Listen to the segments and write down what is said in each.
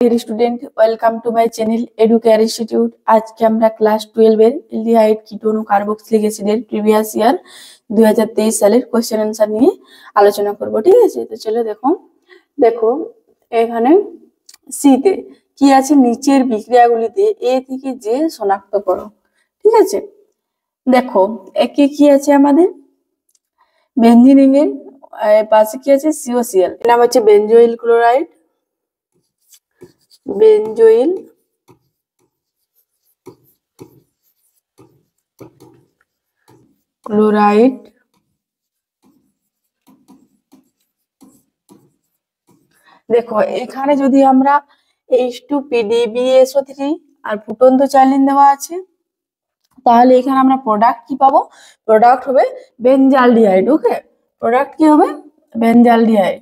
Dear student, welcome to my channel educare institute. আজকে আমরা class 12 এর এলডিহাইড কিটোন ও carboxylic অ্যাসিডের প্রিভিয়াস ইয়ার 2023 সালের কোশ্চেন আনসার নিয়ে আলোচনা করব। ঠিক আছে, তো চলো দেখো এখানে সিতে কি আছে, নিচের বিক্রিয়াগুলিতে এ থেকে জে শনাক্ত করো। ঠিক আছে, দেখো একে কি আছে আমাদের বেঞ্জিন রিংয়ের পাশে কি আছে সিওসিএল, নাম হচ্ছে বেঞ্জোইল ক্লোরাইড, বেঞ্জোইল ক্লোরাইড। দেখো এখানে যদি আমরা H2PDBSO3 আর ফুটন্ত চাইলিন দেওয়া আছে, তাহলে এখানে আমরা প্রোডাক্ট কি পাবো? প্রোডাক্ট হবে বেনজালডিহাইড। ওকে, প্রোডাক্ট কি হবে? বেনজালডিহাইড,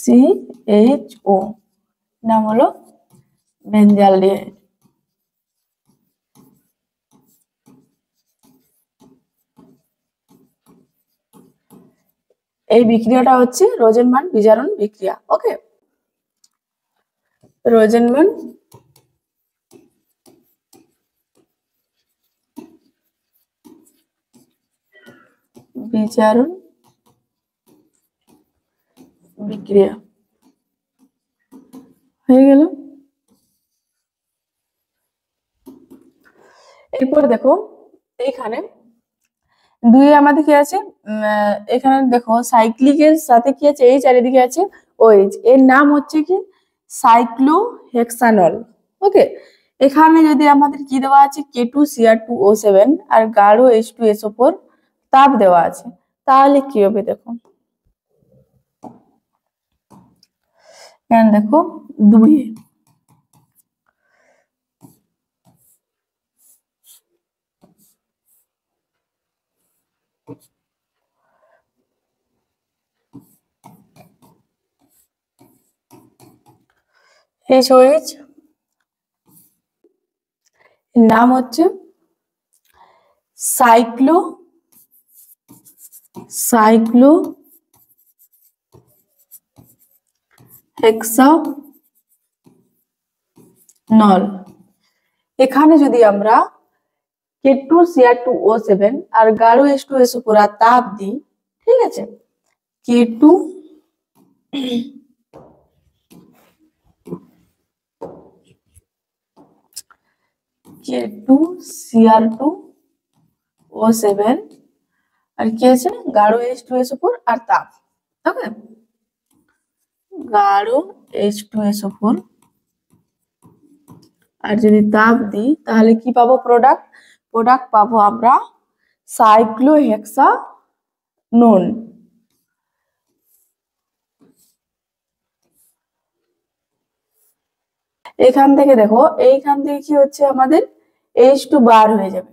CHO, নাম হলো বেনজালডিহাইড। এই বিক্রিয়াটা হচ্ছে রোজেনমান বিজারণ বিক্রিয়া। ওকে, রোজেনমান বিজারণ বিক্রিয়া হয়ে গেল। এরপর দেখো এইখানে দুই আমাদের কি আছে, এখানে দেখো সাইক্লিকের সাথে কি আছে, এই চারিদিকে আছে ওএইচ, এর নাম হচ্ছে কি সাইক্লোহেক্সানল। ওকে, এখানে যদি আমাদের কি দেওয়া আছে K2Cr2O7 আর গাঢ় H2SO4 তাপ দেওয়া আছে, তাহলে কি হবে? দেখো এখানে দেখো দুই HOH, নাম হচ্ছে সাইক্লোহেক্সানল। এখানে যদি আমরা K2Cr2O7 আর গাঢ় H2SO4 তাপ দিই, ঠিক আছে, K2Cr2O7 আর কি আছে গাঢ় H2SO4 আর তাপ। ওকে, গাঢ় H2SO4 আর যদি তাপ দিই তাহলে কি পাবো? প্রোডাক্ট পাবো আমরা সাইক্লোহেক্সানোন। এখান থেকে দেখো, এইখান থেকে কি হচ্ছে আমাদের H2 বার হয়ে যাবে।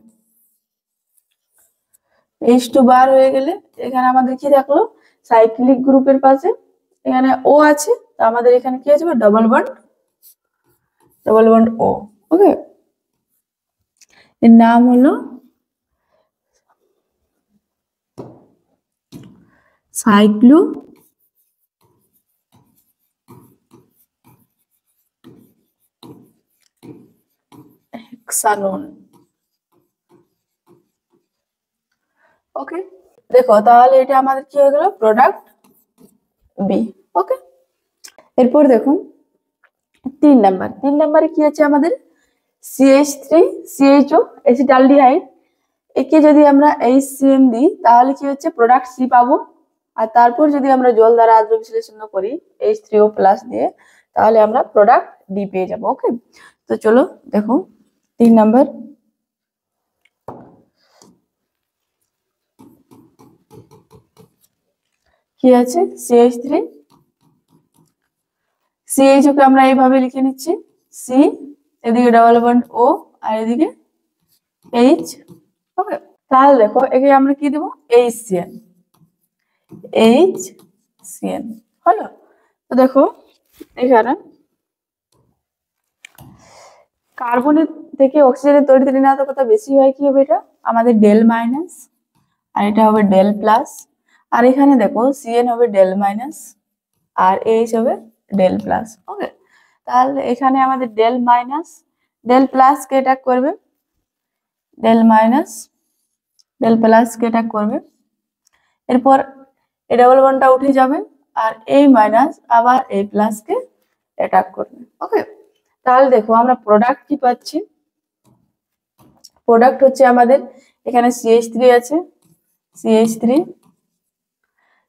H2 বার হয়ে গেলে এখানে আমাদের কি থাকলো? সাইক্লিক গ্রুপের পাশে এখানে ও আছে, তো আমাদের এখানে কি আছে? ডবল বন্ড ও। ওকে, এর নাম হলো সাইক্লোহেক্সানোন। ওকে, দেখো তাহলে এটা আমাদের কি হয়ে গেল? Product B. ওকে, এরপর দেখুন 3 নাম্বারে কি আছে আমাদের CH3CHO অ্যাসিটালডিহাইড। একে যদি আমরা HCN দিই তাহলে কি হচ্ছে? প্রোডাক্ট সি পাবো। আর তারপর যদি আমরা জল দ্বারা আদ্র বিশ্লেষণ করি H3O+ দিয়ে, তাহলে আমরা প্রোডাক্ট ডি পেয়ে যাবো। ওকে, তো চলো দেখো 3 নাম্বার কি আছে, CH3CHO কে আমরা এইভাবে লিখে নিচ্ছি, সি এদিকে ডবল বন্ড ও আর এদিকে H। ওকে, তাহলে দেখো একে আমরা কি দেবো? HCN হলো। তো দেখো এখানে কার্বনের থেকে অক্সিজেনের তড়িৎ ঋণাত্মকতা বেশি হয়, কি হবে? এটা আমাদের ডেল মাইনাস আর এটা হবে ডেল প্লাস। আর এখানে দেখো সিএন হবে ডেল মাইনাস আর এইচ হবে ডেল প্লাস। ওকে, তাহলে এখানে আমাদের ডেল মাইনাস ডেল প্লাস কে এটা করবে, ডেল মাইনাস ডেল প্লাস কে এটা করবে, এরপর এই ডাবল বন্ডটা উঠে যাবে আর এই মাইনাস আবার এই প্লাস কে অ্যাটাক করবে। ওকে, তাহলে দেখো আমরা প্রোডাক্ট কি পাচ্ছি, প্রোডাক্ট হচ্ছে আমাদের এখানে CH3 আছে, CH3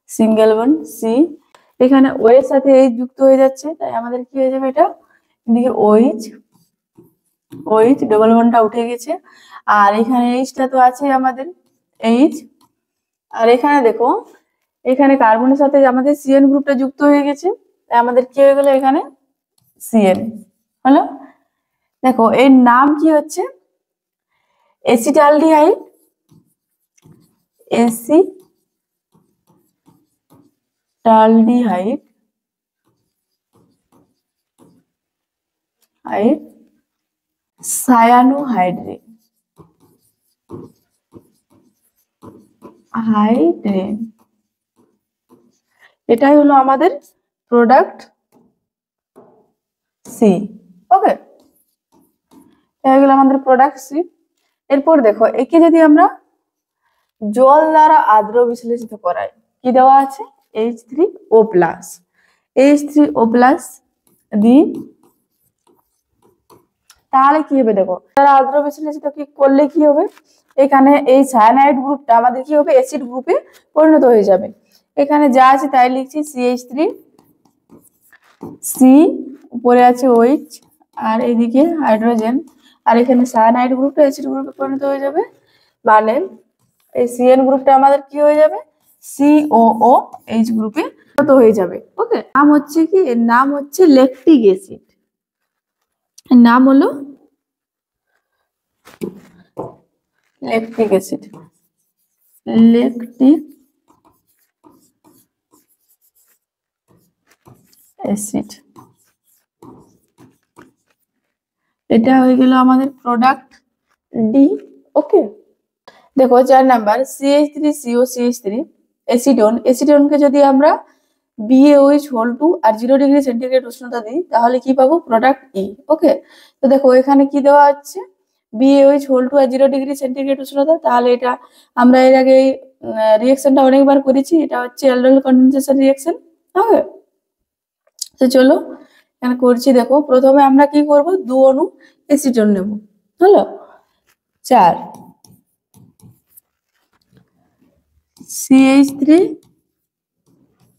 সিঙ্গেল বন্ড সি, এখানে ও এর সাথে এইচ যুক্ত হয়ে যাচ্ছে, তাই আমাদের কি হয়ে যাবে, এটা এদিকে ওইচ ওইচ ডবল বন্ডটা উঠে গেছে আর এখানে এইচটা তো আছে আমাদের এইচ, আর এখানে দেখো এখানে কার্বনের সাথে আমাদের সিএন গ্রুপটা যুক্ত হয়ে গেছে, তাই আমাদের কি হয়ে গেল এখানে সিএন হলো। দেখো এর নাম কি হচ্ছে এসিটালডিহাইড, এসিটালডিহাইড সায়ানোহাইড্রেট এটাই হলো আমাদের প্রোডাক্ট সি। ওকে, এটা হয়ে গেল আমাদের প্রোডাক্ট সি। এরপর দেখো একে যদি আমরা জল দ্বারা আর্দ্র বিশ্লেষিত করাই, কি দেওয়া আছে H3O+, H3O+ দিই, তাহলে কি হবে দেখো দ্বারা আর্দ্র বিশ্লেষিত কি করলে কি হবে, এখানে এই সায়ানাইড গ্রুপটা আমাদের কি হবে অ্যাসিড গ্রুপে পরিণত হয়ে যাবে। এখানে যা আছে তাই লিখছি CH3 সি, উপরে আছে OH আর এদিকে হাইড্রোজেন, আর এখানে সায়ানাইড গ্রুপটা অ্যাসিড গ্রুপে পরিণত হয়ে যাবে, মানে এই সিএন গ্রুপটা আমাদের কি হয়ে যাবে COOH গ্রুপে পরিণত হয়ে যাবে। ওকে, নাম হচ্ছে কি, এর নাম হচ্ছে ল্যাকটিক অ্যাসিড, এর নাম হলো ল্যাকটিক অ্যাসিড, ল্যাকটিক অ্যাসিড। এটা হয়ে গেল আমাদের প্রোডাক্ট ডি। ওকে, দেখো 4 নাম্বার CH3COCH3 অ্যাসিডন, অ্যাসিডনকে যদি আমরা BaOH2 আর 0 ডিগ্রি সেন্টিগ্রেড উষ্ণতা দিই তাহলে কি পাবো, প্রোডাক্ট ই। ওকে, তো দেখো এখানে কি দেওয়া আছে BaOH2 আর 0 ডিগ্রি সেন্টিগ্রেড উষ্ণতা, তাহলে এটা আমরা এর আগে রিঅ্যাকশনটা অনেকবার করেছি, এটা হচ্ছে অ্যালডোল কনডেনসেশন রিঅ্যাকশন। ওকে, তো চলো এখানে করছি। দেখো প্রথমে আমরা কি করব, 2 অণু অ্যাসিডন নেব, হলো 4 CH3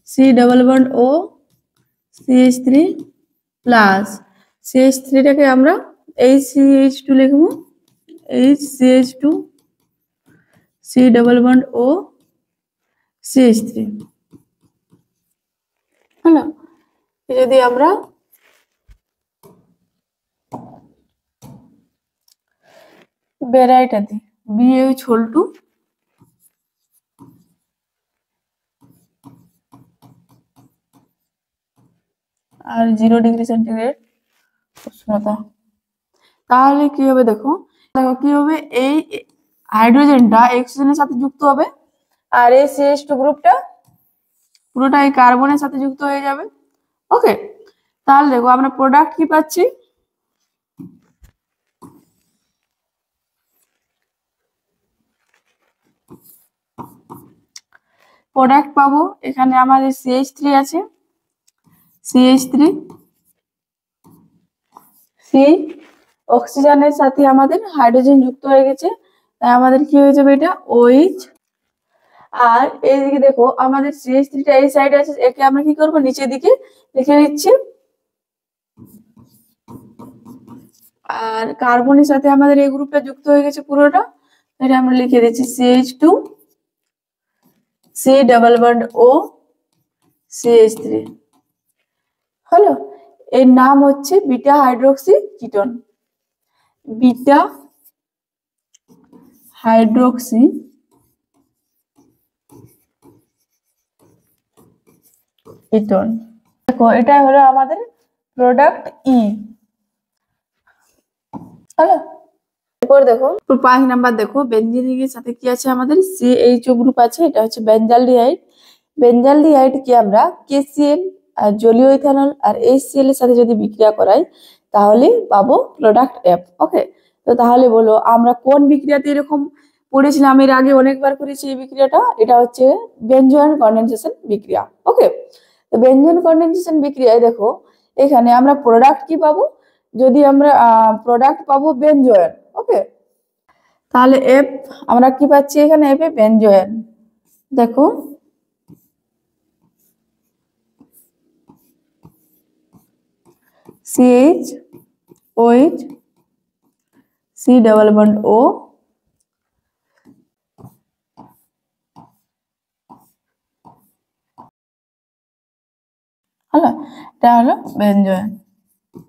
C double bond O CH3 plus CH3 টাকে আমরা HCH2 লিখবো, HCH2 C double bond O CH3 হলো। যদি আমরা বেরাইটা দিই BaOH2 আর 0 ডিগ্রি সেন্টিগ্রেড উষ্ণতা, তাহলে কি হবে দেখো, দেখো কি হবে, এই হাইড্রোজেনটা অক্সিজেনের সাথে যুক্ত হবে আর এই CH2 গ্রুপটা পুরোটা এই কার্বনের সাথে যুক্ত হয়ে যাবে। ওকে, তাহলে দেখো আমরা প্রোডাক্ট কি পাচ্ছি, প্রোডাক্ট পাবো এখানে আমাদের CH3 আছে, CH3 সি অক্সিজেনের সাথে আমাদের হাইড্রোজেন যুক্ত হয়ে গেছে, তাই আমাদের কি হয়ে যাবে এটা OH। আর এইদিকে দেখো আমাদের CH3 টা এই সাইডে আছে, একে আমরা কি করব নিচের দিকে লিখে নিচ্ছি, আর কার্বনের সাথে আমাদের এই গ্রুপটা যুক্ত হয়ে গেছে পুরোটা, এটা আমরা লিখে দিচ্ছি CH2 C double bond O CH3 হলো। এর নাম হচ্ছে beta hydroxy ketone, beta hydroxy ketone. দেখো এটা হলো আমাদের প্রোডাক্ট ই হলো। এরপর দেখো 5 নাম্বার দেখো বেঞ্জিন রিং এর সাথে কি আছে আমাদের CHO গ্রুপ আছে, এটা হচ্ছে বেঞ্জালডিহাইড। বেঞ্জালডিহাইড কি আমরা KCl আর জলীয় ইথানল আর HCl এর সাথে যদি বিক্রিয়া করাই তাহলে পাবো প্রোডাক্ট F। ওকে, তো তাহলে বলো আমরা কোন বিক্রিয়াতে এরকম পড়েছিলাম, এর আগে অনেকবার করেছি এই বিক্রিয়াটা, এটা হচ্ছে বেনজোয়েন কনডেনসেশন বিক্রিয়া। ওকে, তো বেনজোয়েন কনডেনসেশন বিক্রিয়ায় দেখো এখানে আমরা প্রোডাক্ট কি পাবো, যদি আমরা প্রোডাক্ট পাবো বেনজোয়েন। ওকে, তাহলে এফ আমরা কি পাচ্ছি এখানে, এফ এ বেনজোয়েন। দেখো CH OH C double bond O, হলো এটা হলো বেনজোয়েন।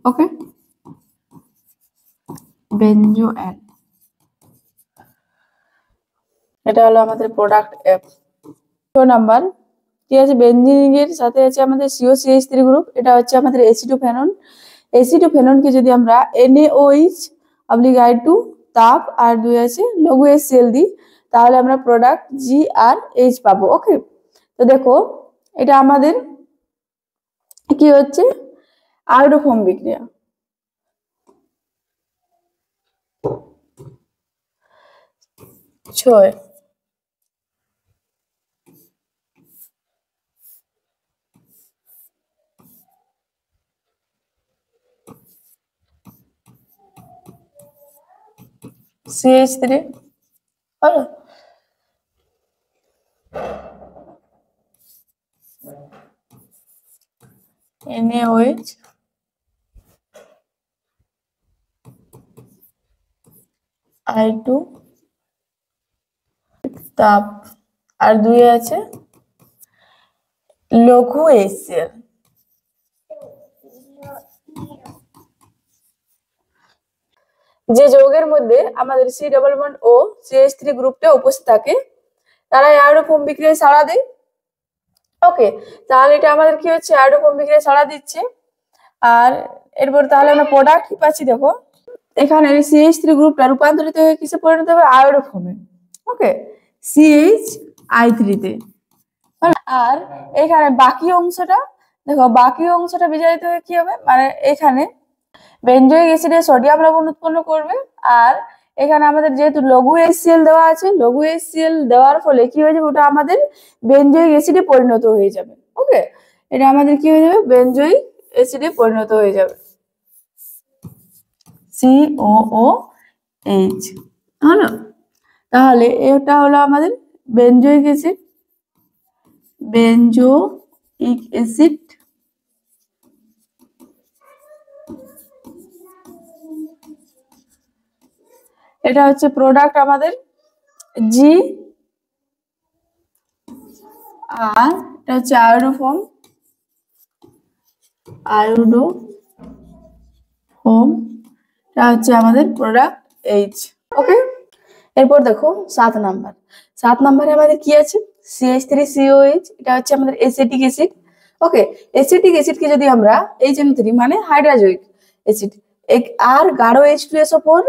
ওকে, বেনজোয়েন এটা হলো আমাদের প্রোডাক্ট এফ। 2 নাম্বার কি আছে, বেনজিন এর সাথে আছে আমাদের COCH3 গ্রুপ, এটা হচ্ছে আমাদের এসিটোফেনন। এসিটোফেননকে যদি আমরা NaOH I2 তাপ আর 2 আছে লঘু HCl দিই তাহলে আমরা প্রোডাক্ট GRH পাবো। ওকে, তো দেখো এটা আমাদের কি হচ্ছে আয়োডোফর্ম বিক্রিয়া। ছয় CH3 হলো NaOH I2 তাপ আর 2 আছে লঘু HCl। যে যৌগের মধ্যে আমাদের C double bond O CH3 গ্রুপটা উপস্থিত থাকে তারা আয়োডোফর্ম বিক্রিয়ায় সাড়া দেয়। ওকে, তাহলে এটা আমাদের কি হচ্ছে আয়োডোফর্ম বিক্রিয়ায় সাড়া দিচ্ছে। আর এরপর তাহলে আমরা প্রোডাক্ট কি পাচ্ছি, দেখো এখানে CH3 গ্রুপটা রূপান্তরিত হয়ে কিসে পরিণত হবে, আয়োডোফর্মে। ওকে, CHI3 তে। আর এখানে বাকি অংশটা দেখো, বাকি অংশটা বিজারিত হয়ে কি হবে, মানে এখানে বেনজোইক অ্যাসিডে সোডিয়াম লবণ উৎপন্ন করবে। আর এখানে আমাদের যেহেতু লঘু HCl দেওয়া আছে, লঘু HCl দেওয়ার ফলে কি হয়ে যাবে, ওটা আমাদের বেনজোইক অ্যাসিডে পরিণত হয়ে যাবে। ওকে, এটা আমাদের কি হয়ে যাবে, বেনজোইক অ্যাসিডে পরিণত হয়ে যাবে, COOH। হলো, তাহলে এটা হলো আমাদের বেনজোইক অ্যাসিড, বেনজোইক অ্যাসিড। এটা হচ্ছে প্রোডাক্ট আমাদের G, আর এটা হচ্ছে আয়োডোফর্ম, এটা হচ্ছে আমাদের প্রোডাক্ট H। ওকে, এরপর দেখো 7 নাম্বার। 7 নাম্বারে আমাদের কি আছে, CH3COH, এটা হচ্ছে আমাদের অ্যাসিটিক অ্যাসিড। ওকে, অ্যাসিটিক অ্যাসিডকে যদি আমরা HN3 মানে হাইড্রোজয়িক অ্যাসিড আর গাঢ় H2SO4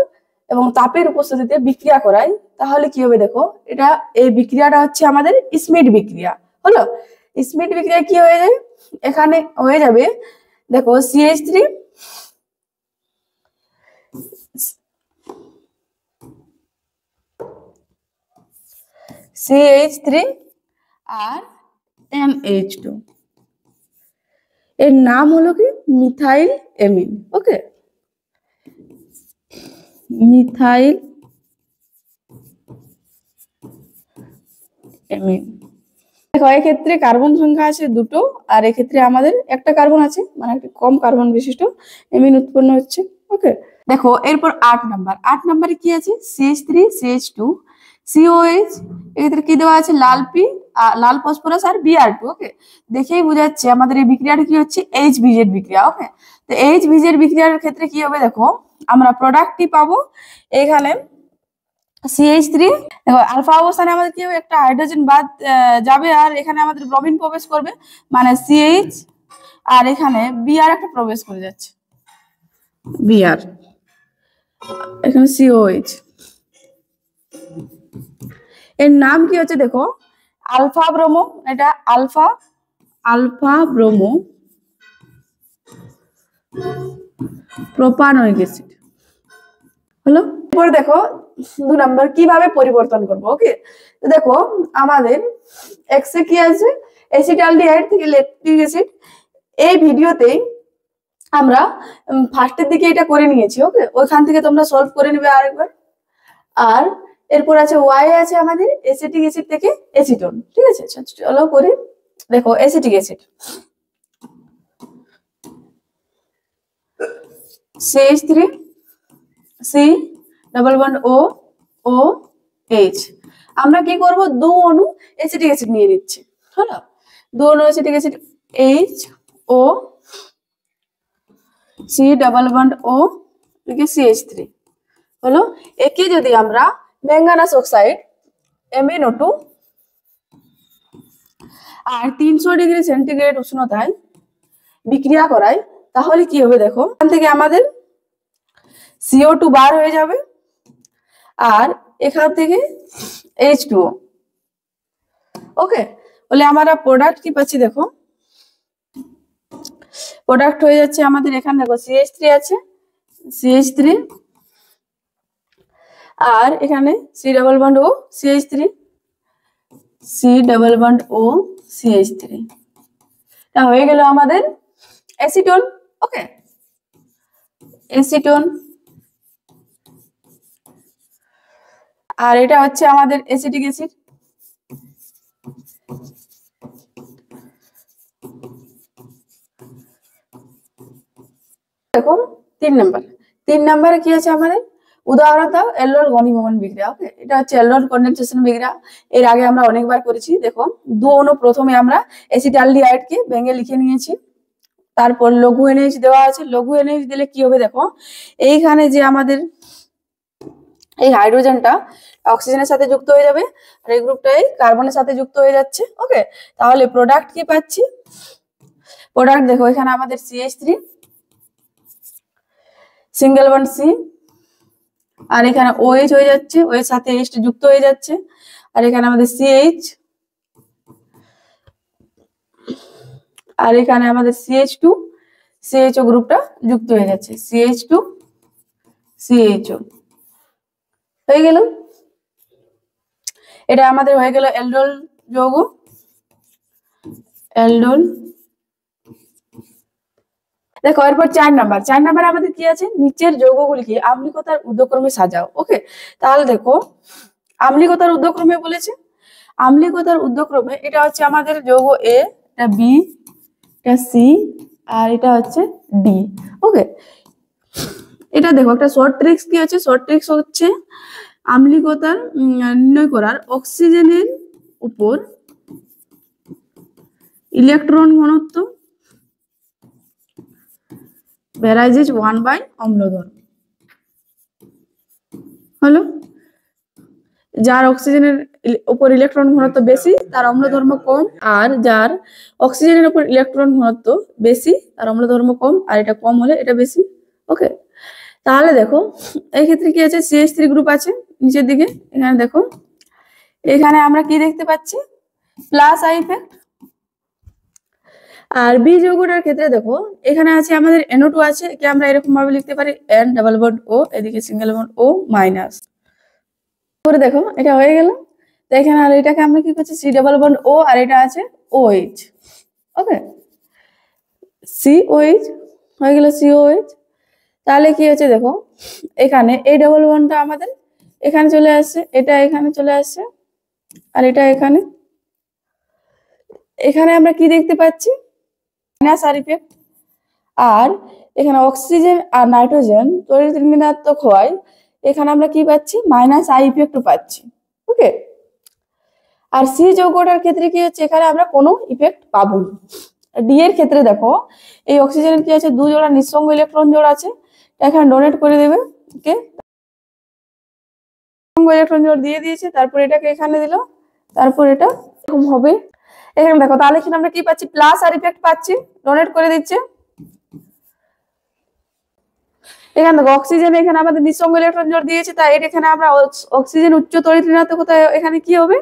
এবং তাপের উপস্থিতিতে বিক্রিয়া করাই তাহলে কি হবে, দেখো এটা এই বিক্রিয়াটা হচ্ছে আমাদের স্মিথ বিক্রিয়া। হলো, স্মিথ বিক্রিয়া কি হয়ে যায়, এখানে হয়ে যাবে দেখো CH3 আর NH2, এর নাম হলো কি মিথাইল এমিন। ওকে, মিথাইল এমিন। দেখো এক্ষেত্রে কার্বন সংখ্যা আছে 2টো, আর এক্ষেত্রে আমাদের একটা কার্বন আছে, মানে একটা কম কার্বন বিশিষ্ট এমিন উৎপন্ন হচ্ছে। ওকে, দেখো এরপর 8 নাম্বার। 8 নাম্বারে কি আছে, CH3 CH2 COH, এক্ষেত্রে কি দেওয়া আছে, লাল ফসফরাস আর Br2। ওকে, দেখেই বোঝা যাচ্ছে আমাদের এই বিক্রিয়াটা কি হচ্ছে HBZ বিক্রিয়া। ওকে, তো HBZ বিক্রিয়ার ক্ষেত্রে কি হবে, দেখো আমরা প্রোডাক্টটি পাবো এখানে CH3। দেখো আলফা অবস্থানে আমাদের কি হবে, একটা হাইড্রোজেন বাদ যাবে আর এখানে আমাদের ব্রোমিন প্রবেশ করবে, মানে CH, আর এখানে Br একটা প্রবেশ করে যাচ্ছে, Br। এখানে সিওএইচ। এর নাম কি হচ্ছে দেখো, আলফা ব্রোমো, এটা alpha alpha bromo propanoic acid হলো। এরপর দেখো 2 নাম্বার কিভাবে পরিবর্তন করব। ওকে, তো দেখো আমাদের এক্স এ কি আছে, অ্যাসিটালডিহাইড থেকে ল্যাকটিক অ্যাসিড। এই ভিডিওতে আমরা ফার্স্টের দিকে এটা করে নিয়েছি। ওকে, ওইখান থেকে তোমরা সলভ করে নেবে আরেকবার। আর এরপর আছে ওয়াই আছে আমাদের অ্যাসিটিক অ্যাসিড থেকে অ্যাসিটোন। ঠিক আছে, চলো করি। দেখো acetic acid CH3 C double bond O O H. আমরা কি করব, 2 অণু অ্যাসিটিক অ্যাসিড নিয়ে নিচ্ছি। হলো, 2 অণু acetic acid H O C double bond O CH3 হলো। একে যদি আমরা ম্যাঙ্গানাস অক্সাইড MnO2 আর 300 ডিগ্রি সেন্টিগ্রেড উষ্ণতায় বিক্রিয়া করাই, তাহলে কি হবে দেখো, এখান থেকে আমাদের CO2 বার হয়ে যাবে আর এখান থেকে H2O। ওকে, বলে আমরা প্রোডাক্ট কি পাচ্ছি দেখো, প্রোডাক্ট হয়ে যাচ্ছে আমাদের এখানে দেখো CH3 আছে, CH3 আর এখানে C double bond O CH3, C double bond O CH3, এটা হয়ে গেল আমাদের অ্যাসিটোন। ওকে, অ্যাসিটোন। আর এটা হচ্ছে আমাদের অ্যাসিটিক অ্যাসিড। দেখো 3 নম্বরে কি আছে আমাদের, উদাহরণ দাও এলডোর ঘনীভবন বিক্রিয়া। ওকে, এটা হচ্ছে এলডোর কনডেনসেশন বিক্রিয়া। এর আগে আমরা অনেকবার করেছি। দেখো 2 অণু প্রথমে আমরা অ্যাসিটালডিহাইড কে ভেঙে লিখে নিয়েছি, তারপর লঘু NH দেওয়া আছে। লঘু NH দিলে কি হবে দেখো, এইখানে যে আমাদের এই হাইড্রোজেনটা অক্সিজেনের সাথে যুক্ত হয়ে যাবে আর এই গ্রুপটাই কার্বনের সাথে যুক্ত হয়ে যাচ্ছে। ওকে, তাহলে প্রোডাক্ট কি পাচ্ছি, প্রোডাক্ট দেখো এখানে আমাদের CH3 সিঙ্গেল বন্ড সি আর এখানে OH হয়ে যাচ্ছে, ওর সাথে H যুক্ত হয়ে যাচ্ছে আর এখানে আমাদের CH আর এখানে আমাদের CH2 CHO গ্রুপটা যুক্ত হয়ে যাচ্ছে, CH2 CHO হয়ে গেল। এটা আমাদের হয়ে গেল অ্যালডোল যৌগ, অ্যালডোল। দেখো এরপর 4 নাম্বার আমাদের কি আছে, নিচের যৌগগুলিকে আম্লিকতার ঊর্ধ্বক্রমে সাজাও। ওকে, তাহলে দেখো আম্লিকতার ঊর্ধ্বক্রমে বলেছে, আম্লিকতার ঊর্ধ্বক্রমে এটা হচ্ছে আমাদের যৌগ A, এটা B, এটা C আর এটা হচ্ছে D। ওকে, এটা দেখো একটা শর্ট ট্রিক্স কি আছে, শর্ট ট্রিক্স হচ্ছে আম্লিকতার নির্ণয় করার অক্সিজেনের উপর ইলেকট্রন ঘনত্ব ভ্যারাইজেস 1 বাই অম্লধর্ম হলো। যার অক্সিজেনের উপর ইলেকট্রন ঘনত্ব বেশি তার অম্লধর্ম কম, আর যার অক্সিজেনের উপর ইলেকট্রন ঘনত্ব বেশি তার অম্লধর্ম কম, আর এটা কম হলে এটা বেশি। ওকে, তাহলে দেখো এই ক্ষেত্রে কি আছে, CH3 গ্রুপ আছে নিচের দিকে। এখানে দেখো এখানে আমরা কি দেখতে পাচ্ছি, প্লাস আই ইফেক্ট। আর বি যৌগটার ক্ষেত্রে দেখো এখানে আছে আমাদের NO2 আছে, একে আমরা এরকম ভাবে লিখতে পারি N ডাবল বন্ড O, এদিকে সিঙ্গেল বন্ড O মাইনাস। করে দেখো এটা হয়ে গেল। তো এখানে আর এটাকে আমরা কি করছি, সি ডাবল বন্ড O আর এটা আছে OH। ওকে, COH হয়ে গেল, COH। তাহলে কি হচ্ছে দেখো, এখানে এই ডাবল বন্ডটা আমাদের এখানে চলে আসছে, এটা এখানে চলে আসছে আর এটা এখানে। এখানে আমরা কি দেখতে পাচ্ছি, মাইনাস আর ইফেক্ট। আর এখানে অক্সিজেন আর নাইট্রোজেন তড়িৎ ঋণাত্মক হওয়ায় এখানে আমরা কি পাচ্ছি, মাইনাস আই ইফেক্ট পাচ্ছি। ওকে, আর সি যৌগটার ক্ষেত্রে কি হচ্ছে, এখানে আমরা কোনো ইফেক্ট পাবো না। ডি এর ক্ষেত্রে দেখো এই অক্সিজেনের কি আছে, 2 জোড়া নিঃসঙ্গ ইলেকট্রন জোড়া আছে, এখানে ডোনেট করে দেবে। ওকে, ইলেকট্রন জোড় দিয়ে দিয়েছে, তারপর এটাকে এখানে দিল, তারপর এটা এরকম হবে। এখানে দেখো তাহলে এখানে আমরা কি পাচ্ছি, প্লাস আর ইফেক্ট পাচ্ছি, ডোনেট করে দিচ্ছে। এখানে দেখো অক্সিজেন, এখানে আমাদের নিঃসঙ্গ ইলেকট্রন জোড় দিয়েছে, তাই এটা এখানে আমরা অক্সিজেন উচ্চ তড়িৎ ঋণাত্মকতা, এখানে কি হবে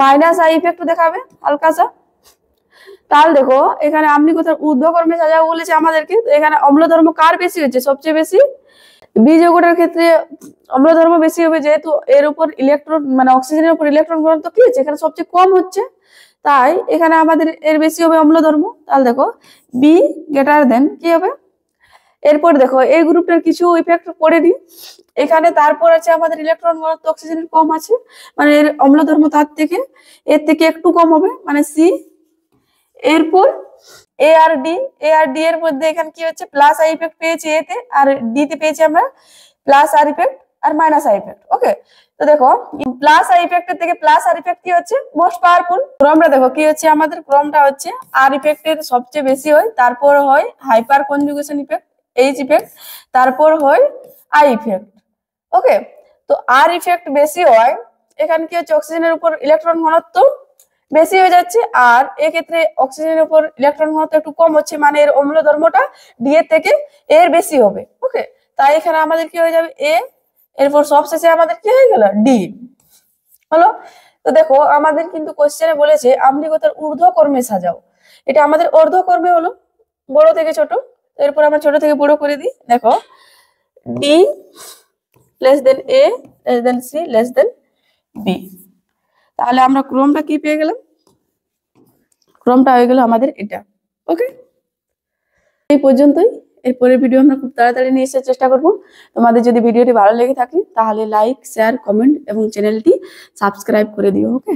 মাইনাস আই ইফেক্ট দেখাবে হালকা সা। তাহলে দেখো এখানে আম্লীকতার ঊর্ধ্বক্রমে সাজাবো বলেছে আমাদেরকে, তো এখানে অম্লধর্ম কার বেশি হচ্ছে, সবচেয়ে বেশি বি যৌগটার ক্ষেত্রে অম্লধর্ম বেশি হবে, যেহেতু এর উপর ইলেকট্রন মানে অক্সিজেনের উপর ইলেকট্রন ঘনত্ব কি হচ্ছে এখানে সবচেয়ে কম হচ্ছে, তাই এখানে আমাদের এর বেশি হবে অম্লধর্ম। তাহলে দেখো বি গ্রেটার দেন কি হবে। এরপর দেখো এই গ্রুপটার কিছু ইফেক্ট পড়ে নি এখানে, তারপর আছে আমাদের ইলেকট্রন ঘনত্ব অক্সিজেনের কম আছে, মানে এর অম্লধর্ম তার থেকে এর থেকে একটু কম হবে, মানে সি। এরপর এ আর ডি, এর মধ্যে এখানে কি হচ্ছে প্লাস আই ইফেক্ট পেয়েছি এ তে, আর ডি তে পেয়েছি আমরা প্লাস আর ইফেক্ট আর মাইনাস আই ইফেক্ট। ওকে, তো দেখো প্লাস আই ইফেক্টের থেকে প্লাস আর ইফেক্ট কি হচ্ছে মোস্ট পাওয়ারফুল। ক্রমটা দেখো কি হচ্ছে, আমাদের ক্রমটা হচ্ছে আর ইফেক্টের সবচেয়ে বেশি হয়, তারপর হয় hyper conjugation effect H effect, তারপর হয় আই ইফেক্ট। ওকে, তো আর ইফেক্ট বেশি হয়, এখানে কি হচ্ছে অক্সিজেনের উপর ইলেকট্রন ঘনত্ব বেশি হয়ে যাচ্ছে, আর এক্ষেত্রে অক্সিজেনের উপর ইলেকট্রন ঘনত্ব একটু কম হচ্ছে, মানে এর অম্ল ধর্মটা ডি এর থেকে এর বেশি হবে। ওকে, তাই এখানে আমাদের কি হয়ে যাবে এ, এরপর সবশেষে আমাদের কি হয়ে গেল ডি হলো। তো দেখো আমাদের কিন্তু কোশ্চেনে বলেছে আম্লীকতার ঊর্ধ্বক্রমে সাজাও, এটা আমাদের ঊর্ধ্বক্রমে হলো বড় থেকে ছোট, এরপর আমরা ছোট থেকে বড় করে দিই। দেখো D less than A less than C less than B, তাহলে আমরা ক্রমটা কি পেয়ে গেলাম, ক্রমটা হয়ে গেল আমাদের এটা। ওকে, এই পর্যন্তই, এরপরের ভিডিও আমরা খুব তাড়াতাড়ি নিয়ে আসার চেষ্টা করব। তোমাদের যদি ভিডিওটি ভালো লেগে থাকে তাহলে লাইক শেয়ার কমেন্ট এবং চ্যানেলটি সাবস্ক্রাইব করে দিও। ওকে।